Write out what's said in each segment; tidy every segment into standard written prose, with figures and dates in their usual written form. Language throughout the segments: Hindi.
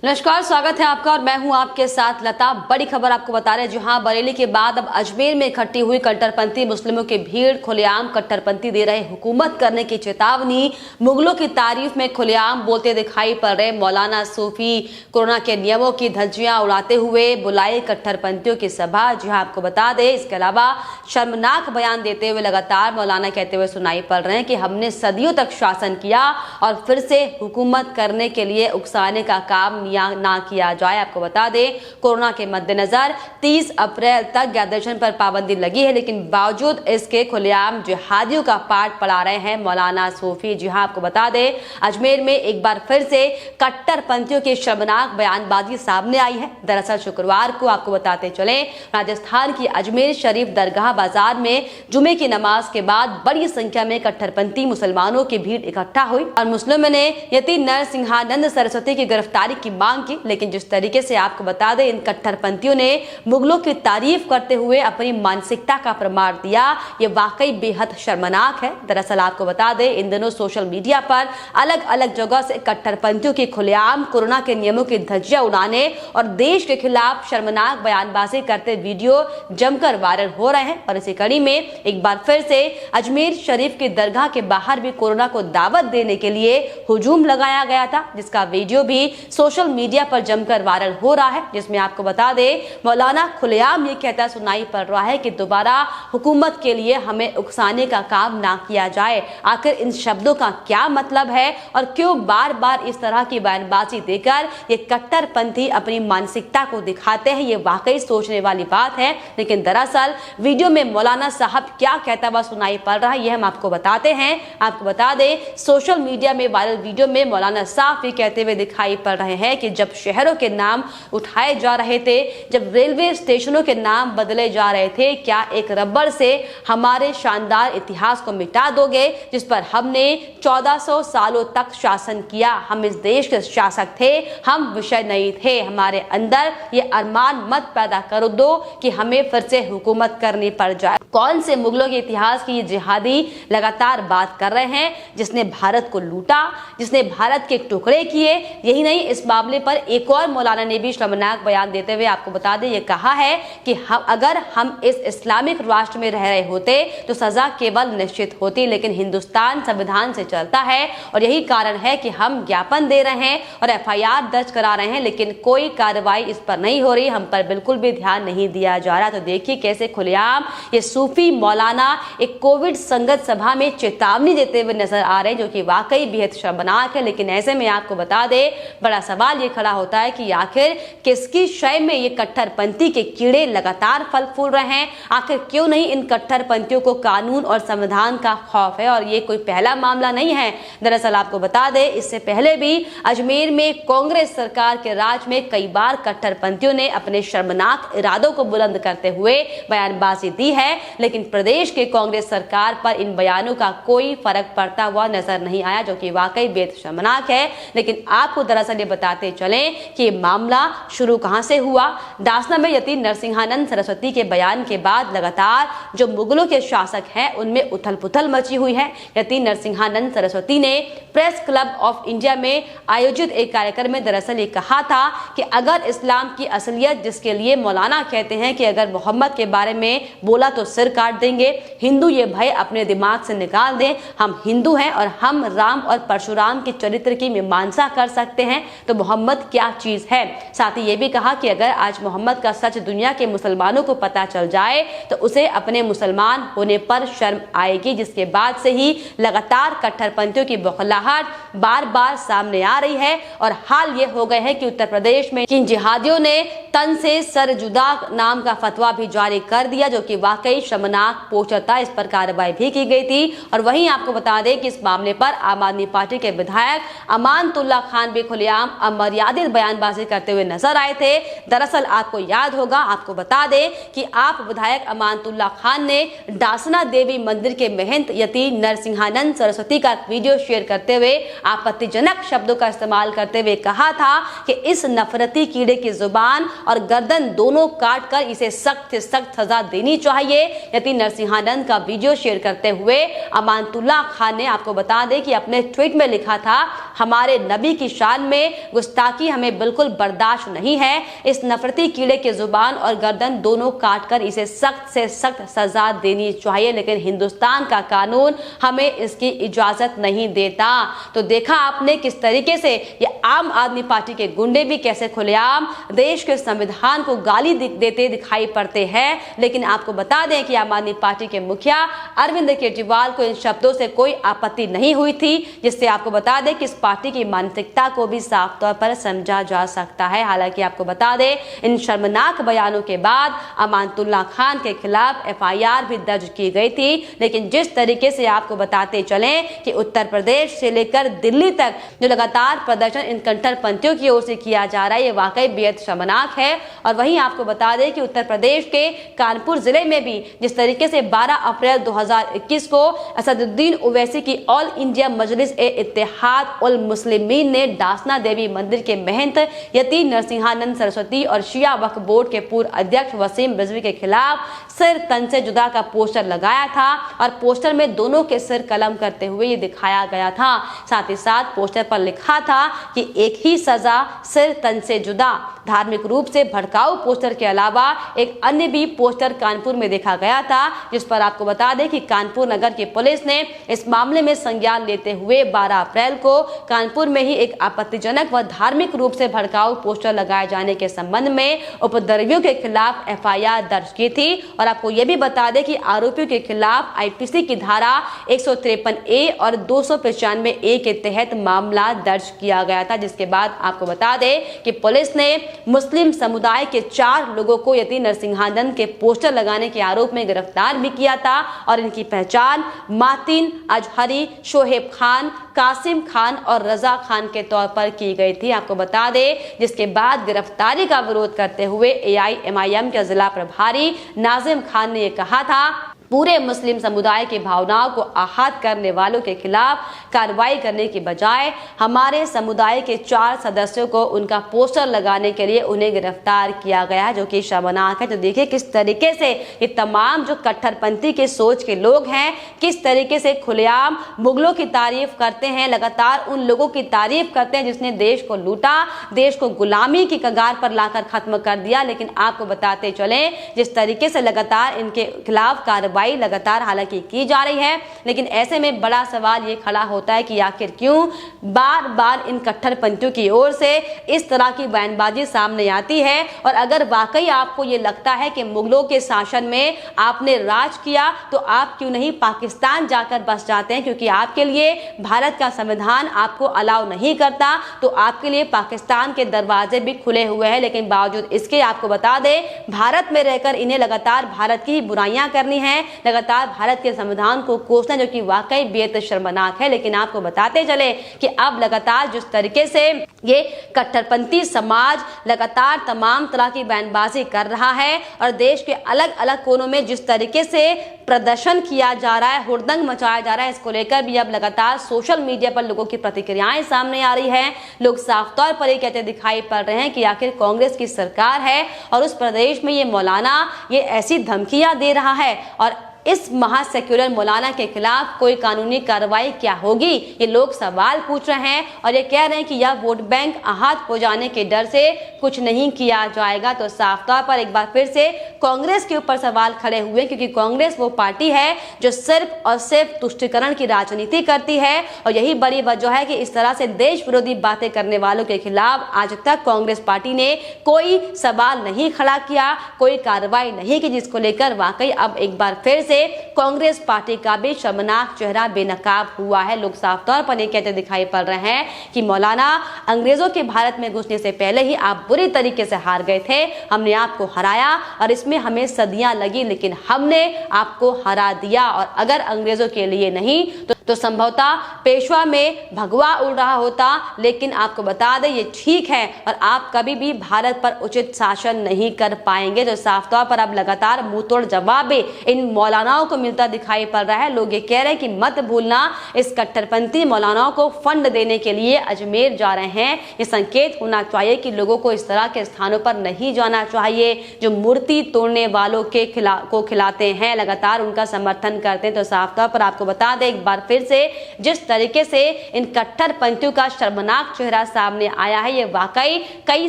नमस्कार, स्वागत है आपका और मैं हूं आपके साथ लता। बड़ी खबर आपको बता रहे हैं, जहां बरेली के बाद अब अजमेर में इकट्ठी हुई कट्टरपंथी मुस्लिमों की भीड़ खुलेआम कट्टरपंथी दे रहे हुकूमत करने की चेतावनी। मुगलों की तारीफ में खुलेआम बोलते दिखाई पड़ रहे मौलाना सूफी कोरोना के नियमों की धज्जियां उड़ाते हुए बुलाई कट्टरपंथियों की सभा। जी हाँ, आपको बता दें, इसके अलावा शर्मनाक बयान देते हुए लगातार मौलाना कहते हुए सुनाई पड़ रहे हैं कि हमने सदियों तक शासन किया और फिर से हुकूमत करने के लिए उकसाने का काम ना किया जाए। आपको बता दें, कोरोना के मद्देनजर 30 अप्रैल तक गैरदर्शन पर पाबंदी लगी है, लेकिन बावजूद इसके खुलेआम जिहादियों का पाठ पढ़ा रहे हैं मौलाना सूफी। जी हाँ, आपको बता दें, अजमेर में एक बार फिर से कट्टरपंथियों की शर्मनाक बयानबाजी सामने आई है। दरअसल शुक्रवार को आपको बताते चले, राजस्थान की अजमेर शरीफ दरगाह बाजार में जुमे की नमाज के बाद बड़ी संख्या में कट्टरपंथी मुसलमानों की भीड़ इकट्ठा हुई और मुस्लिमों ने यति नरसिंहानंद सरस्वती की गिरफ्तारी की मांग की। लेकिन जिस तरीके से आपको बता दें, इन कट्टरपंथियों ने मुगलों की तारीफ करते हुए अपनी मानसिकता का प्रमाण दिया, ये वाकई बेहद शर्मनाक है। दरअसल आपको बता दें, इन दिनों सोशल मीडिया पर अलग अलग जगह से कट्टरपंथियों की खुलेआम कोरोना के नियमों की धज्जियां उड़ाने और देश के खिलाफ शर्मनाक बयानबाजी करते वीडियो जमकर वायरल हो रहे हैं। और इसी कड़ी में एक बार फिर से अजमेर शरीफ की दरगाह के बाहर भी कोरोना को दावत देने के लिए हुजूम लगाया गया था, जिसका वीडियो भी सोशल मीडिया पर जमकर वायरल हो रहा है। जिसमें आपको बता दें, मौलाना खुलेआम ये कहता सुनाई पड़ रहा है कि दोबारा हुकूमत के लिए हमें उकसाने का काम ना किया जाए। आखिर इन शब्दों का क्या मतलब है और क्यों बार बार इस तरह की बयानबाजी देकर ये कट्टरपंथी अपनी मानसिकता को दिखाते हैं, ये वाकई सोचने वाली बात है। लेकिन दरअसल वीडियो में मौलाना साहब क्या कहता हुआ सुनाई पड़ रहा है, यह हम आपको बताते हैं। आपको बता दें, सोशल मीडिया में वायरल वीडियो में मौलाना साहब ये कहते हुए दिखाई पड़ रहे हैं कि जब शहरों के नाम उठाए जा रहे थे, जब रेलवे स्टेशनों के नाम बदले जा रहे थे, क्या एक रबड़ से हमारे शानदार इतिहास को मिटा दोगे जिस पर हमने 1400 सालों तक शासन किया। हम इस देश के शासक थे, हम विषय नहीं थे। हमारे अंदर ये अरमान मत पैदा कर दो कि हमें फिर से हुकूमत करनी पड़ जाए। कौन से मुगलों के इतिहास की ये जिहादी लगातार बात कर रहे हैं, जिसने भारत को लूटा, जिसने भारत के टुकड़े किए। यही नहीं, इस मामले पर एक और मौलाना ने भी शर्मनाक बयान देते हुए आपको बता दें, ये कहा है कि अगर हम इस इस्लामिक राष्ट्र में रह रहे होते तो सजा केवल निश्चित होती, लेकिन हिंदुस्तान संविधान से चलता है और यही कारण है कि हम ज्ञापन दे रहे हैं और FIR दर्ज करा रहे हैं, लेकिन कोई कार्रवाई इस पर नहीं हो रही, हम पर बिल्कुल भी ध्यान नहीं दिया जा रहा। तो देखिए कैसे खुलेआम ये सूफी मौलाना एक कोविड संगत सभा में चेतावनी देते हुए नजर आ रहे हैं, जो कि वाकई बेहद शर्मनाक है। लेकिन ऐसे में आपको बता दें, बड़ा सवाल ये खड़ा होता है कि आखिर किसकी शय में ये कट्टरपंथी के कीड़े लगातार फल फूल रहे हैं। आखिर क्यों नहीं इन कट्टरपंथियों को कानून और संविधान का खौफ है। और ये कोई पहला मामला नहीं है। दरअसल आपको बता दें, इससे पहले भी अजमेर में कांग्रेस सरकार के राज में कई बार कट्टरपंथियों ने अपने शर्मनाक इरादों को बुलंद करते हुए बयानबाजी दी है, लेकिन प्रदेश के कांग्रेस सरकार पर इन बयानों का कोई फर्क पड़ता हुआ नजर नहीं आया, जो कि वाकई बेहद शर्मनाक है। लेकिन आपको दरअसल ये बताते चलें कि ये मामला शुरू कहां से हुआ। दासना में यति नरसिंहानंद सरस्वती के बयान के बाद लगातार जो मुगलों के शासक हैं उनमें उथल पुथल मची हुई है। यति नरसिंहानंद सरस्वती ने प्रेस क्लब ऑफ इंडिया में आयोजित एक कार्यक्रम में दरअसल ये कहा था कि अगर इस्लाम की असलियत, जिसके लिए मौलाना कहते हैं कि अगर मोहम्मद के बारे में बोला तो सिर काट देंगे, हिंदू ये भय अपने दिमाग से निकाल दें। हम हिंदू हैं और हम राम और परशुराम के चरित्र की मीमांसा कर सकते हैं, तो मोहम्मद क्या चीज है। साथ ही ये भी कहा कि अगर आज मोहम्मद का सच दुनिया के मुसलमानों को पता चल जाए तो उसे अपने मुसलमान होने पर शर्म आएगी। जिसके बाद से ही लगातार कट्टरपंथियों की बौखलाहट बार बार सामने आ रही है और हाल ये हो गए हैं कि उत्तर प्रदेश में किन जिहादियों ने तन से सर जुदा नाम का फतवा भी जारी कर दिया, जो कि वाकई शर्मनाक पोस्टर था। इस पर कार्रवाई भी की गई थी। और वहीं आपको बता दें कि इस मामले पर आम आदमी पार्टी के विधायक अमानतुल्लाह खान भी खुलेआम अमर्यादित बयानबाजी करते हुए नजर आए थे। दरअसल आपको याद होगा, आपको बता दें कि आप विधायक अमानतुल्लाह खान ने दासना देवी मंदिर के महंत यति नरसिंहानंद सरस्वती का वीडियो शेयर करते हुए आपत्तिजनक शब्दों का इस्तेमाल करते हुए कहा था कि इस नफरती कीड़े की जुबान और गर्दन दोनों काट कर इसे सख्त से सख्त सजा देनी चाहिए। यति नरसिंहानंद का वीडियो शेयर करते हुए अमानतुल्लाह खान ने आपको बता दें कि अपने ट्वीट में लिखा था, हमारे नबी की शान में गुस्ताखी हमें बिल्कुल बर्दाश्त नहीं है। इस नफरती कीड़े की जुबान और गर्दन दोनों काटकर इसे सख्त से सख्त सजा देनी चाहिए, लेकिन हिंदुस्तान का कानून हमें इसकी इजाजत नहीं देता। तो देखा आपने किस तरीके से ये आम आदमी पार्टी के गुंडे भी कैसे खुलेआम देश के संविधान को गाली देते दिखाई पड़ते हैं। लेकिन आपको बता दें कि आम आदमी पार्टी के मुखिया अरविंद केजरीवाल को इन शब्दों से कोई आपत्ति नहीं हुई थी, जिससे आपको बता दें कि इस पार्टी की मानसिकता को भी साफ तौर पर समझा जा सकता है। हालांकि आपको बता दें इन शर्मनाक बयानों के बाद अमानतुल्लाह खान के खिलाफ एफआईआर भी दर्ज की गई थी। लेकिन जिस तरीके से आपको बताते चलें कि उत्तर प्रदेश से लेकर दिल्ली तक जो लगातार प्रदर्शन इन कट्टरपंथियों की ओर से किया जा रहा है, ये वाकई बेहद शर्मनाक है। और वहीं आपको बता दें कि उत्तर प्रदेश के कानपुर जिले में भी जिस तरीके से 12 अप्रैल 2021 को असदुद्दीन ओवैसी की ऑल इंडिया मजलिस ए इत्तेहाद उल मुस्लिमीन ने डासना देवी मंदिर के महंत यति नरसिंहानंद सरस्वती और शिया वक्फ बोर्ड के पूर्व अध्यक्ष वसीम रिजवी के खिलाफ सिर तन से जुदा का पोस्टर लगाया था और पोस्टर में दोनों के सिर कलम करते हुए ये दिखाया गया था। साथ ही साथ पोस्टर पर लिखा था कि एक ही सजा, सिर तन से जुदा। धार्मिक रूप से भड़काऊ पोस्टर के अलावा एक अन्य भी पोस्टर कानपुर में देखा गया था, जिस पर आपको बता दें कि कानपुर नगर की पुलिस ने इस मामले में संज्ञान लेते हुए 12 अप्रैल को कानपुर में ही एक आपत्तिजनक व धार्मिक रूप से भड़काऊ पोस्टर लगाए जाने के संबंध में उपद्रवियों के खिलाफ एफआईआर दर्ज की थी। और आपको यह भी बता दें कि आरोपियों के खिलाफ आईपीसी की धारा 153A और 295A के तहत मामला दर्ज किया गया था। जिसके बाद आपको बता दें कि पुलिस ने मुस्लिम समुदाय के 4 लोगों को यति नरसिंहानंद के पोस्टर लगाने के आरोप में गिरफ्तार भी किया था और इनकी पहचान मातिन, अजहरी, शोहेब खान, कासिम खान और रजा खान के तौर पर की गई थी। आपको बता दें जिसके बाद गिरफ्तारी का विरोध करते हुए AIMIM के जिला प्रभारी नाजिम खान ने यह कहा था, पूरे मुस्लिम समुदाय की भावनाओं को आहत करने वालों के खिलाफ कार्रवाई करने की बजाय हमारे समुदाय के 4 सदस्यों को उनका पोस्टर लगाने के लिए उन्हें गिरफ्तार किया गया है, जो कि शर्मनाक है। तो देखिए किस तरीके से ये तमाम जो कट्टरपंथी के सोच के लोग हैं किस तरीके से खुलेआम मुगलों की तारीफ करते हैं, लगातार उन लोगों की तारीफ करते हैं जिसने देश को लूटा, देश को गुलामी की कगार पर लाकर खत्म कर दिया। लेकिन आपको बताते चले जिस तरीके से लगातार इनके खिलाफ कार्रवाई लगातार हालांकि की जा रही है, लेकिन ऐसे में बड़ा सवाल ये खड़ा होता है कि आखिर क्यों बार बार इन कट्टरपंथियों की ओर से इस तरह की बयानबाजी सामने आती है। और अगर वाकई आपको ये लगता है कि मुगलों के शासन में आपने राज किया तो आप क्यों नहीं पाकिस्तान जाकर बस जाते हैं, क्योंकि आपके लिए भारत का संविधान आपको अलाउ नहीं करता, तो आपके लिए पाकिस्तान के दरवाजे भी खुले हुए हैं। लेकिन बावजूद इसके आपको बता दें भारत में रहकर इन्हें लगातार भारत की बुराइयां करनी है, लगातार भारत के संविधान को कोसना, जो कि वाकई बेहद शर्मनाक है। लेकिन आपको बताते चले कि अब लगातार जिस तरीके से ये कट्टरपंथी समाज लगातार तमाम तरह की बयानबाजी कर रहा है और देश के अलग अलग कोनों में जिस तरीके से प्रदर्शन किया जा रहा है, हुड़दंग मचाया जा रहा है, इसको लेकर भी अब लगातार सोशल मीडिया पर लोगों की प्रतिक्रियाएं सामने आ रही हैं। लोग साफ तौर पर ये कहते दिखाई पड़ रहे हैं कि आखिर कांग्रेस की सरकार है और उस प्रदेश में ये मौलाना ये ऐसी धमकियां दे रहा है और इस महासेक्युलर मौलाना के खिलाफ कोई कानूनी कार्रवाई क्या होगी, ये लोग सवाल पूछ रहे हैं और ये कह रहे हैं कि यह वोट बैंक आहत हो जाने के डर से कुछ नहीं किया जाएगा। तो साफ तौर पर एक बार फिर से कांग्रेस के ऊपर सवाल खड़े हुए, क्योंकि कांग्रेस वो पार्टी है जो सिर्फ और सिर्फ तुष्टीकरण की राजनीति करती है और यही बड़ी वजह है कि इस तरह से देश विरोधी बातें करने वालों के खिलाफ आज तक कांग्रेस पार्टी ने कोई सवाल नहीं खड़ा किया, कोई कार्रवाई नहीं की, जिसको लेकर वाकई अब एक बार फिर से कांग्रेस पार्टी का भी शर्मनाक चेहरा बेनकाब हुआ है। लोग साफ तौर पर ये कहते दिखाई पड़ रहे हैं कि मौलाना अंग्रेजों के भारत में घुसने से पहले ही आप बुरी तरीके से हार गए थे, हमने आपको हराया और इसमें हमें सदियां लगी, लेकिन हमने आपको हरा दिया और अगर अंग्रेजों के लिए नहीं तो संभवतः पेशवा में भगवा उड़ रहा होता। लेकिन आपको बता दें ये ठीक है और आप कभी भी भारत पर उचित शासन नहीं कर पाएंगे। जो साफ तौर पर अब लगातार मुंहतोड़ जवाब भी इन मौलानाओं को मिलता दिखाई पड़ रहा है। लोग ये कह रहे हैं कि मत भूलना इस कट्टरपंथी मौलानाओं को फंड देने के लिए अजमेर जा रहे हैं। ये संकेत होना चाहिए कि लोगों को इस तरह के स्थानों पर नहीं जाना चाहिए जो मूर्ति तोड़ने वालों के खिलाते हैं, लगातार उनका समर्थन करते हैं। तो साफ तौर पर आपको बता दें एक बार फिर अजमेर से जिस तरीके से इन कट्टरपंथियों का शर्मनाक चेहरा सामने आया है, ये वाकई कई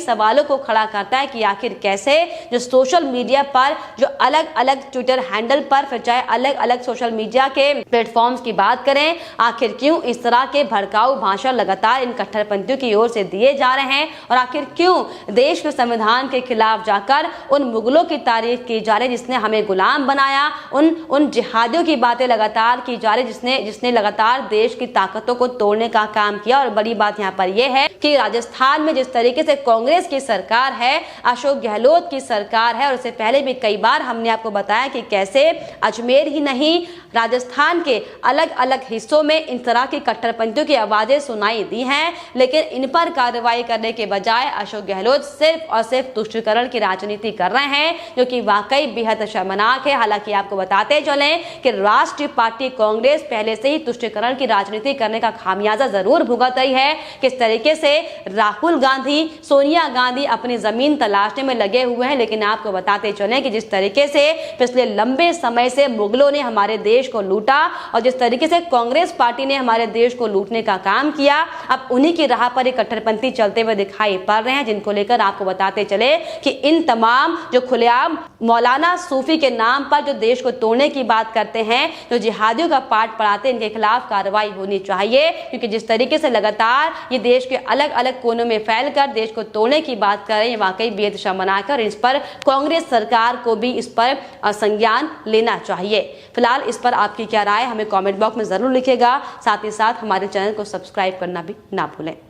सवालों को खड़ा करता है कि आखिर कैसे जो सोशल मीडिया पर जो अलग अलग ट्विटर हैंडल पर, फिर चाहे अलग अलग सोशल मीडिया के प्लेटफॉर्म्स की बात करें, आखिर क्यों इस तरह के भड़काऊ भाषण लगातार इन कट्टरपंथियों की ओर से दिए जा रहे हैं और आखिर क्यों देश के संविधान के खिलाफ जाकर उन मुगलों की तारीफ की जा रही है जिसने हमें गुलाम बनाया, उन जिहादियों की बातें लगातार की जा रही जिसने लगातार देश की ताकतों को तोड़ने का काम किया। और बड़ी बात यहाँ पर यह है कि राजस्थान में जिस तरीके से कांग्रेस की सरकार है, अशोक गहलोत की सरकार है, और इससे पहले भी कई बार हमने आपको बताया कि कैसे अजमेर ही नहीं राजस्थान के अलग अलग हिस्सों में इन तरह की कट्टरपंथियों की आवाजें सुनाई दी हैं, लेकिन इन पर कार्रवाई करने के बजाय अशोक गहलोत सिर्फ और सिर्फ तुष्टीकरण की राजनीति कर रहे हैं, जो कि वाकई बेहद शर्मनाक है। हालांकि आपको बताते चलें कि राष्ट्रीय पार्टी कांग्रेस पहले से ही तुष्टीकरण की राजनीति करने का खामियाजा जरूर भुगत रही है। किस तरीके से राहुल गांधी, सोनिया गांधी अपनी जमीन तलाशने में लगे हुए हैं, लेकिन आपको बताते चलें कि जिस तरीके से पिछले लंबे समय से मुगलों ने हमारे देश को लूटा और जिस तरीके से कांग्रेस पार्टी ने हमारे देश को लूटने का काम किया, अब उन्हीं की राह पर एक कट्टरपंथी चलते हुए दिखाई पड़ रहे हैं, जिनको लेकर आपको बताते चले कि इन तमाम जो खुलेआम मौलाना सूफी के नाम पर जो देश को तोड़ने की बात करते हैं, जो जिहादियों का पाठ पढ़ाते हैं, इनके खिलाफ कार्रवाई होनी चाहिए। क्योंकि जिस तरीके से लगातार ये देश के अलग अलग कोनों में फैलकर देश को तोड़ने की बात कर रहे हैं, वाकई बेहद शर्मनाक है और इस पर कांग्रेस सरकार को भी इस पर संज्ञान लेना चाहिए। फिलहाल इस पर आपकी क्या राय, हमें कमेंट बॉक्स में जरूर लिखिएगा। साथ ही साथ हमारे चैनल को सब्सक्राइब करना भी ना भूलें।